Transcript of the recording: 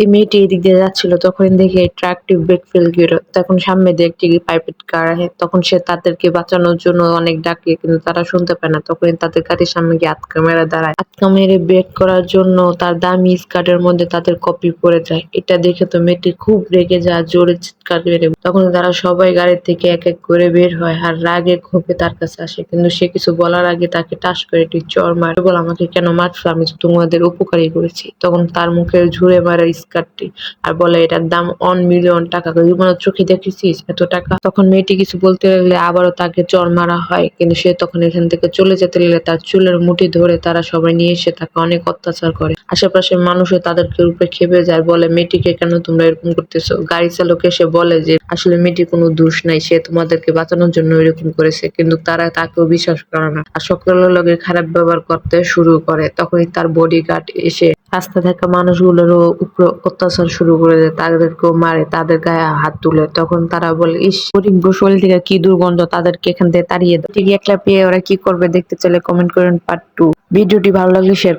এই মেয়েটি এদিক দিয়ে যাচ্ছিল, তখন দেখে ট্রাকটি ব্রেক ফেল গেল। তখন সামনে দিয়ে একটি প্রাইভেট কার আসে, তখন সে তাদেরকে বাঁচানোর জন্য অনেক ডাকে, কিন্তু তারা শুনতে পায় না। তখন তাদের গাড়ির সামনে গিয়ে আটকা মেরে দাঁড়ায়। আটকা মেরে ব্রেক করার জন্য তার দামি স্কার্টের মধ্যে তাদের কপি পড়ে যায়। এটা দেখে তো মেয়েটি খুব রেগে যায়, জোরে চিৎকার মেরে। তখন তারা সবাই গাড়ি থেকে এক এক করে বের হয়, আর রাগে ক্ষোভে তার কাছে আসে, কিন্তু সে কিছু বলার আগে তাকে টাস করে একটি চড় মারে। বল, আমাকে কেন মারছো? আমি তো তোমাদের উপকারই করেছি। তখন তার মুখে ঝুড়ে মারে স্কার্টটি, আর বলে এটার দাম 1 মিলিয়ন টাকা। জীবনের চোখে দেখেছিস এত টাকা? তখন মেয়েটি কিছু বলতে লাগলে আবারও তাকে চড় মারা হয়, কিন্তু সে তখন এখান থেকে চলে যেতে লাগলে তার চুলের মুঠি ধরে তারা সবাই নিয়ে এসে তাকে অনেক অত্যাচার করে। আশেপাশের মানুষও তাদেরকে উপরে খেপে যায়, বলে মেয়েটিকে কেন তোমরা এরকম করতেছো? গাড়ি চালক এসে বলে যে আসলে মেয়েটির কোনো দোষ নাই, সে তোমাদেরকে বাঁচানোর জন্য এরকম করেছে, কিন্তু তারা তাকেও বিশ্বাস করে না, আর সকলের লগে খারাপ ব্যবহার করতে শুরু করে। তখনই তার বডিগার্ড এসে রাস্তা থাকা মানুষগুলোরও উপর অত্যাচার শুরু করে দেয়, তাদেরকেও মারে, তাদের গায়ে হাত তুলে। তখন তারা বলে, ইস, গরিব শরীর থেকে কি দুর্গন্ধ, তাদেরকে এখান থেকে তাড়িয়ে দাও। ঠিক একলা পেয়ে ওরা কি করবে দেখতে চাইলে কমেন্ট করেন পার্ট 2। ভিডিওটি ভালো লাগলে শেয়ার